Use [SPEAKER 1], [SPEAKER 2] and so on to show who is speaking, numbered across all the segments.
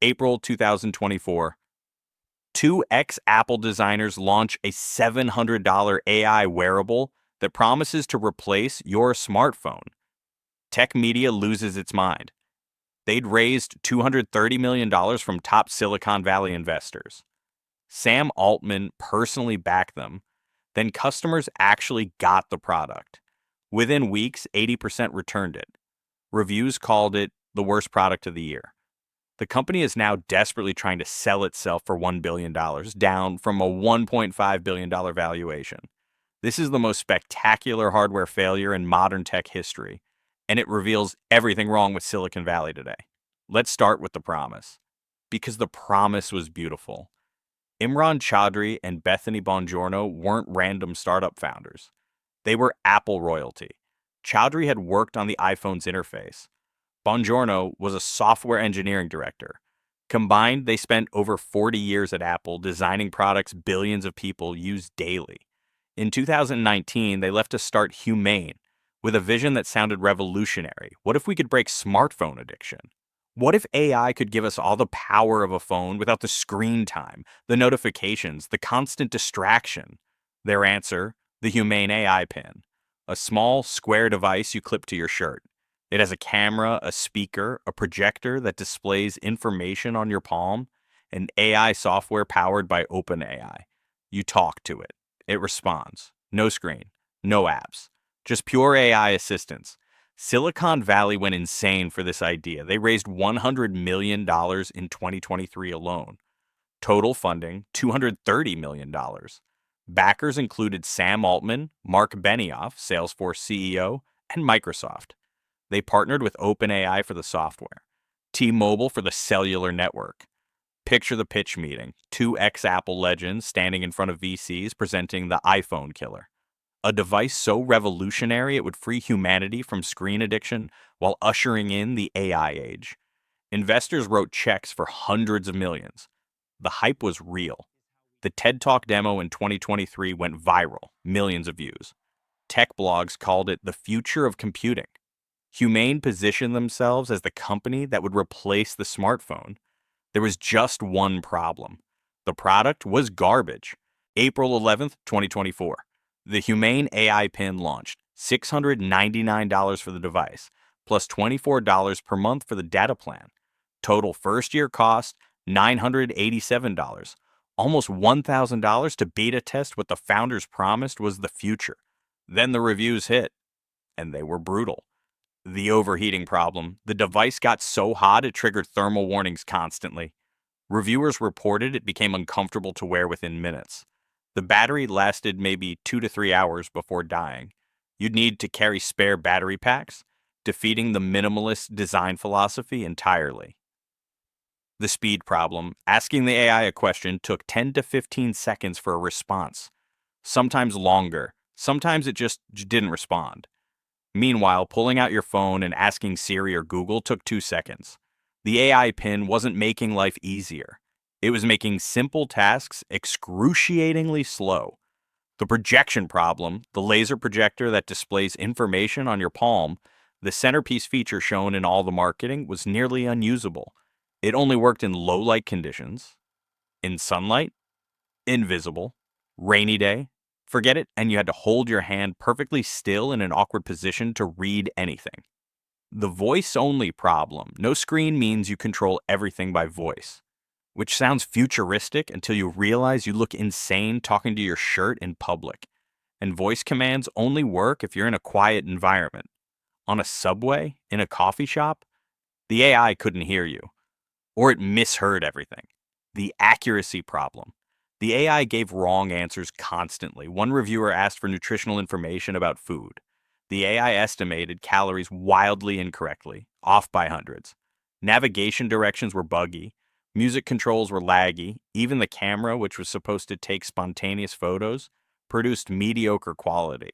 [SPEAKER 1] April 2024. Two ex-Apple designers launch a $700 AI wearable that promises to replace your smartphone. Tech media loses its mind. They'd raised $230 million from top Silicon Valley investors. Sam Altman personally backed them. Then customers actually got the product. Within weeks, 80% returned it. Reviews called it the worst product of the year. The company is now desperately trying to sell itself for $1 billion, down from a $1.5 billion valuation. This is the most spectacular hardware failure in modern tech history, and it reveals everything wrong with Silicon Valley today. Let's start with the promise, because the promise was beautiful. Imran Chaudhry and Bethany Bongiorno weren't random startup founders. They were Apple royalty. Chaudhry had worked on the iPhone's interface. Bongiorno was a software engineering director. Combined, they spent over 40 years at Apple designing products billions of people use daily. In 2019, they left to start Humane with a vision that sounded revolutionary. What if we could break smartphone addiction? What if AI could give us all the power of a phone without the screen time, the notifications, the constant distraction? Their answer, the Humane AI Pin, a small, square device you clip to your shirt. It has a camera, a speaker, a projector that displays information on your palm, and AI software powered by OpenAI. You talk to it. It responds. No screen, no apps, just pure AI assistance. Silicon Valley went insane for this idea. They raised $100 million in 2023 alone. Total funding, $230 million. Backers included Sam Altman, Mark Benioff, Salesforce CEO, and Microsoft. They partnered with OpenAI for the software, T-Mobile for the cellular network. Picture the pitch meeting, two ex-Apple legends standing in front of VCs presenting the iPhone killer. A device so revolutionary it would free humanity from screen addiction while ushering in the AI age. Investors wrote checks for hundreds of millions. The hype was real. The TED Talk demo in 2023 went viral, millions of views. Tech blogs called it the future of computing. Humane positioned themselves as the company that would replace the smartphone. There was just one problem. The product was garbage. April 11th, 2024. The Humane AI Pin launched, $699 for the device, plus $24 per month for the data plan. Total first-year cost, $987, almost $1,000 to beta test what the founders promised was the future. Then the reviews hit, and they were brutal. The overheating problem. The device got so hot it triggered thermal warnings constantly. Reviewers reported it became uncomfortable to wear within minutes. The battery lasted maybe 2 to 3 hours before dying. You'd need to carry spare battery packs, defeating the minimalist design philosophy entirely. The speed problem. Asking the AI a question took 10 to 15 seconds for a response. Sometimes longer. Sometimes it just didn't respond. Meanwhile, pulling out your phone and asking Siri or Google took 2 seconds. The AI Pin wasn't making life easier. It was making simple tasks excruciatingly slow. The projection problem, the laser projector that displays information on your palm, the centerpiece feature shown in all the marketing, was nearly unusable. It only worked in low light conditions. In sunlight, invisible. Rainy day, forget it, and you had to hold your hand perfectly still in an awkward position to read anything. The voice-only problem. No screen means you control everything by voice, which sounds futuristic until you realize you look insane talking to your shirt in public. And voice commands only work if you're in a quiet environment. On a subway, in a coffee shop, the AI couldn't hear you, or it misheard everything. The accuracy problem. The AI gave wrong answers constantly. One reviewer asked for nutritional information about food. The AI estimated calories wildly incorrectly, off by hundreds. Navigation directions were buggy. Music controls were laggy. Even the camera, which was supposed to take spontaneous photos, produced mediocre quality.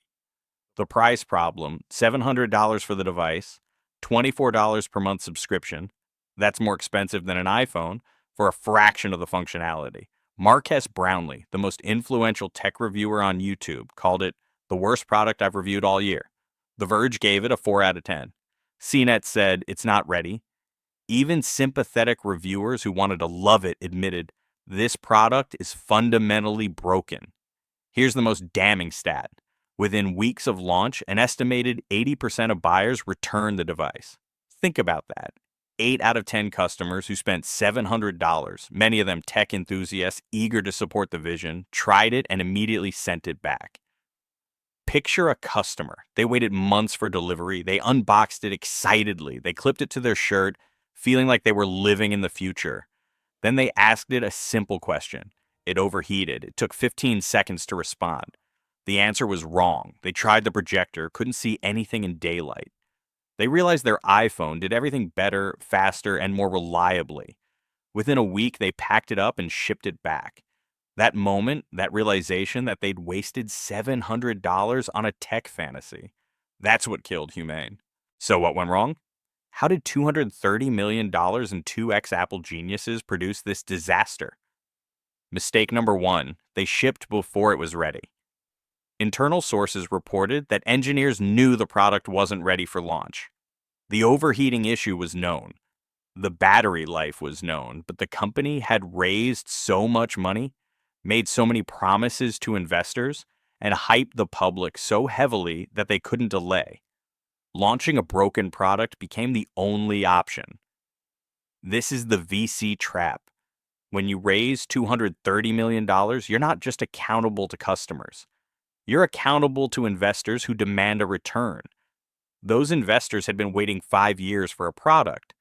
[SPEAKER 1] The price problem, $700 for the device, $24 per month subscription. That's more expensive than an iPhone for a fraction of the functionality. Marques Brownlee, the most influential tech reviewer on YouTube, called it the worst product I've reviewed all year. The Verge gave it a 4 out of 10. CNET said it's not ready. Even sympathetic reviewers who wanted to love it admitted this product is fundamentally broken. Here's the most damning stat. Within weeks of launch, an estimated 80% of buyers returned the device. Think about that. 8 out of 10 customers who spent $700, many of them tech enthusiasts eager to support the vision, tried it and immediately sent it back. Picture a customer. They waited months for delivery. They unboxed it excitedly. They clipped it to their shirt, feeling like they were living in the future. Then they asked it a simple question. It overheated. It took 15 seconds to respond. The answer was wrong. They tried the projector, couldn't see anything in daylight. They realized their iPhone did everything better, faster, and more reliably. Within a week, they packed it up and shipped it back. That moment, that realization that they'd wasted $700 on a tech fantasy, that's what killed Humane. So what went wrong? How did $230 million in 2X Apple geniuses produce this disaster? Mistake number one, they shipped before it was ready. Internal sources reported that engineers knew the product wasn't ready for launch. The overheating issue was known. The battery life was known, but the company had raised so much money, made so many promises to investors, and hyped the public so heavily that they couldn't delay. Launching a broken product became the only option. This is the VC trap. When you raise $230 million, you're not just accountable to customers. You're accountable to investors who demand a return. Those investors had been waiting 5 years for a product.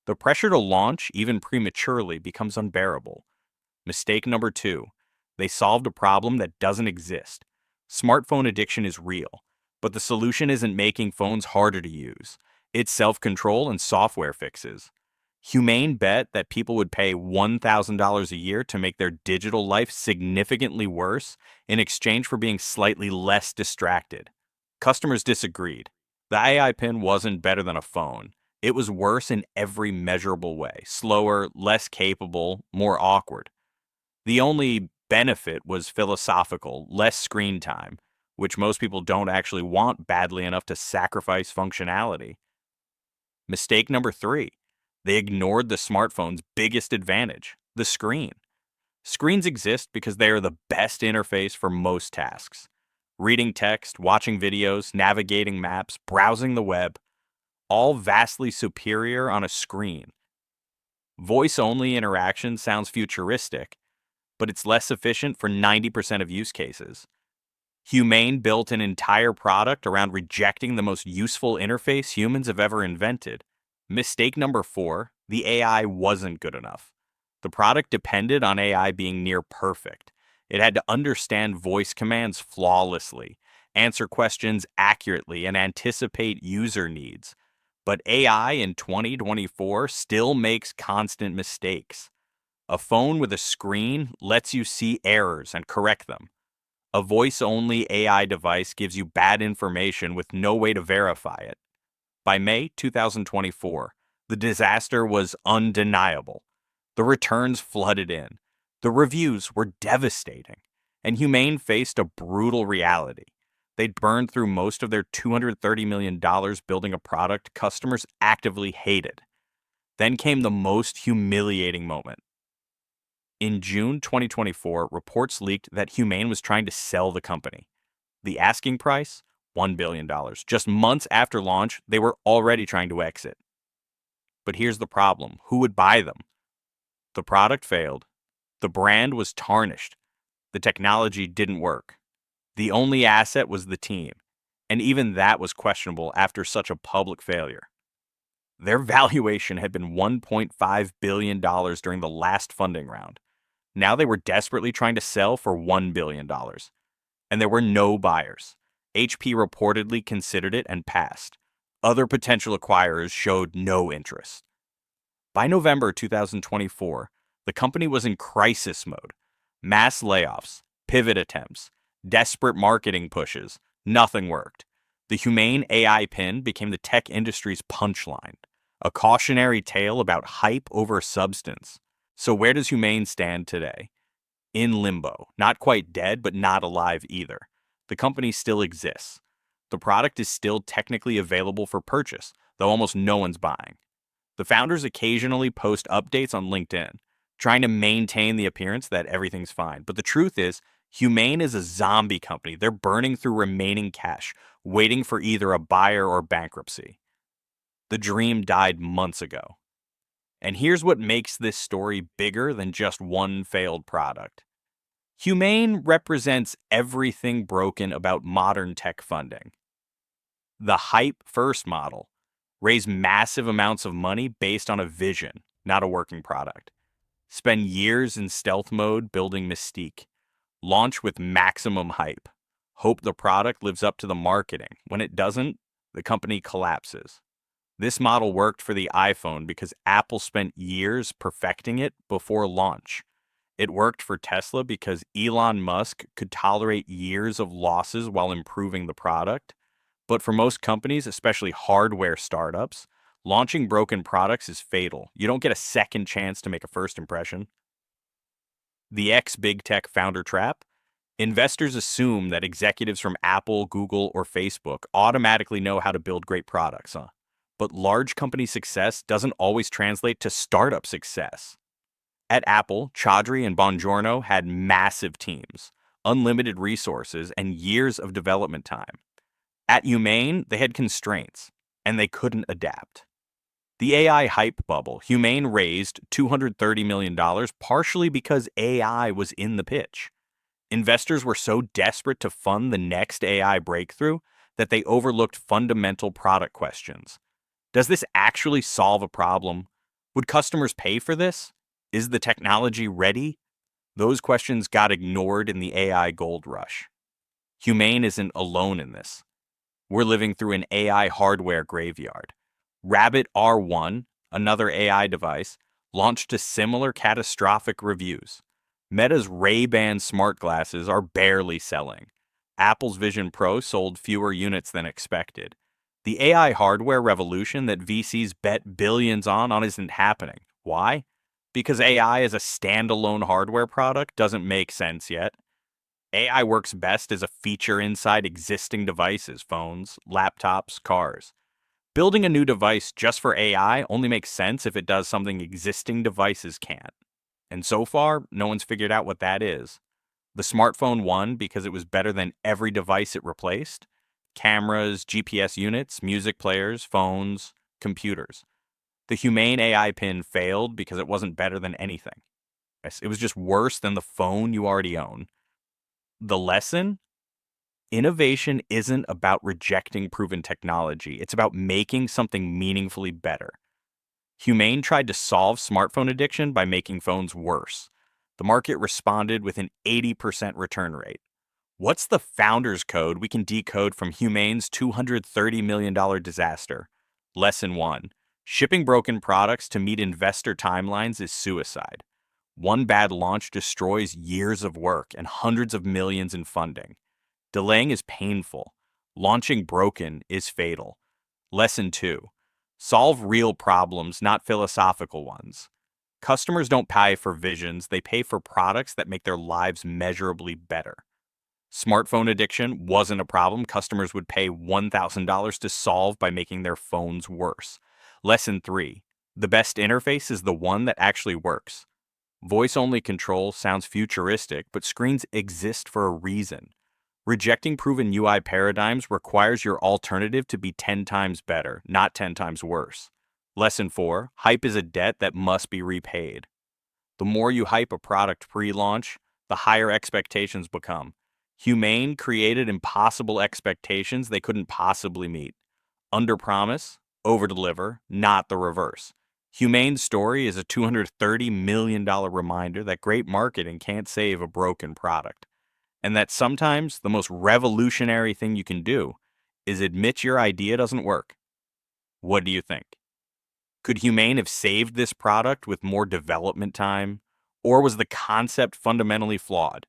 [SPEAKER 1] The pressure to launch, even prematurely, becomes unbearable. Mistake number two, they solved a problem that doesn't exist. Smartphone addiction is real, but the solution isn't making phones harder to use. It's self-control and software fixes. Humane bet that people would pay $1,000 a year to make their digital life significantly worse in exchange for being slightly less distracted. Customers disagreed. The AI Pin wasn't better than a phone. It was worse in every measurable way, slower, less capable, more awkward. The only benefit was philosophical, less screen time, which most people don't actually want badly enough to sacrifice functionality. Mistake number three, they ignored the smartphone's biggest advantage, the screen. Screens exist because they are the best interface for most tasks. Reading text, watching videos, navigating maps, browsing the web, all vastly superior on a screen. Voice-only interaction sounds futuristic, but it's less efficient for 90% of use cases. Humane built an entire product around rejecting the most useful interface humans have ever invented. Mistake number four, the AI wasn't good enough. The product depended on AI being near perfect. It had to understand voice commands flawlessly, answer questions accurately, and anticipate user needs. But AI in 2024 still makes constant mistakes. A phone with a screen lets you see errors and correct them. A voice-only AI device gives you bad information with no way to verify it. By May 2024, the disaster was undeniable. The returns flooded in. The reviews were devastating. And Humane faced a brutal reality. They'd burned through most of their $230 million building a product customers actively hated. Then came the most humiliating moment. In June 2024, reports leaked that Humane was trying to sell the company. The asking price? $1 billion. Just months after launch, they were already trying to exit. But here's the problem. Who would buy them? The product failed. The brand was tarnished. The technology didn't work. The only asset was the team. And even that was questionable after such a public failure. Their valuation had been $1.5 billion during the last funding round. Now they were desperately trying to sell for $1 billion. And there were no buyers. HP reportedly considered it and passed. Other potential acquirers showed no interest. By November 2024, the company was in crisis mode. Mass layoffs, pivot attempts, desperate marketing pushes. Nothing worked. The Humane AI Pin became the tech industry's punchline, a cautionary tale about hype over substance. So where does Humane stand today? In limbo. Not quite dead, but not alive either. The company still exists. The product is still technically available for purchase, though almost no one's buying. The founders occasionally post updates on LinkedIn, trying to maintain the appearance that everything's fine. But the truth is, Humane is a zombie company. They're burning through remaining cash, waiting for either a buyer or bankruptcy. The dream died months ago. And here's what makes this story bigger than just one failed product. Humane represents everything broken about modern tech funding. The hype first model raised massive amounts of money based on a vision, not a working product. Spend years in stealth mode building mystique. Launch with maximum hype. Hope the product lives up to the marketing. When it doesn't, the company collapses. This model worked for the iPhone because Apple spent years perfecting it before launch. It worked for Tesla because Elon Musk could tolerate years of losses while improving the product. But for most companies, especially hardware startups, launching broken products is fatal. You don't get a second chance to make a first impression. The ex-big tech founder trap. Investors assume that executives from Apple, Google, or Facebook automatically know how to build great products, huh? But large company success doesn't always translate to startup success. At Apple, Chaudhry and Bongiorno had massive teams, unlimited resources, and years of development time. At Humane, they had constraints, and they couldn't adapt. The AI hype bubble, Humane raised $230 million partially because AI was in the pitch. Investors were so desperate to fund the next AI breakthrough that they overlooked fundamental product questions. Does this actually solve a problem? Would customers pay for this? Is the technology ready? Those questions got ignored in the AI gold rush. Humane isn't alone in this. We're living through an AI hardware graveyard. Rabbit R1, another AI device, launched to similar catastrophic reviews. Meta's Ray-Ban smart glasses are barely selling. Apple's Vision Pro sold fewer units than expected. The AI hardware revolution that VCs bet billions on isn't happening. Why? Because AI as a standalone hardware product doesn't make sense yet. AI works best as a feature inside existing devices, phones, laptops, cars. Building a new device just for AI only makes sense if it does something existing devices can't. And so far, no one's figured out what that is. The smartphone won because it was better than every device it replaced. Cameras, GPS units, music players, phones, computers. The Humane AI Pin failed because it wasn't better than anything. It was just worse than the phone you already own. The lesson? Innovation isn't about rejecting proven technology. It's about making something meaningfully better. Humane tried to solve smartphone addiction by making phones worse. The market responded with an 80% return rate. What's the founder's code we can decode from Humane's $230 million disaster? Lesson 1. Shipping broken products to meet investor timelines is suicide. One bad launch destroys years of work and hundreds of millions in funding. Delaying is painful. Launching broken is fatal. Lesson 2. Solve real problems, not philosophical ones. Customers don't pay for visions, they pay for products that make their lives measurably better. Smartphone addiction wasn't a problem customers would pay $1,000 to solve by making their phones worse. Lesson 3. The best interface is the one that actually works. Voice-only control sounds futuristic, but screens exist for a reason. Rejecting proven UI paradigms requires your alternative to be 10 times better, not 10 times worse. Lesson 4. Hype is a debt that must be repaid. The more you hype a product pre-launch, the higher expectations become. Humane created impossible expectations they couldn't possibly meet. Underpromise, overdeliver, not the reverse. Humane's story is a $230 million reminder that great marketing can't save a broken product, and that sometimes the most revolutionary thing you can do is admit your idea doesn't work. What do you think? Could Humane have saved this product with more development time? Or was the concept fundamentally flawed?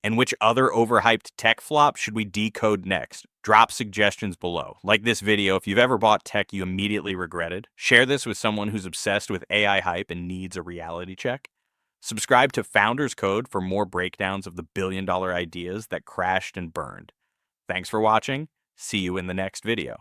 [SPEAKER 1] And which other overhyped tech flop should we decode next? Drop suggestions below. Like this video if you've ever bought tech you immediately regretted. Share this with someone who's obsessed with AI hype and needs a reality check. Subscribe to Founders Code for more breakdowns of the billion-dollar ideas that crashed and burned. Thanks for watching. See you in the next video.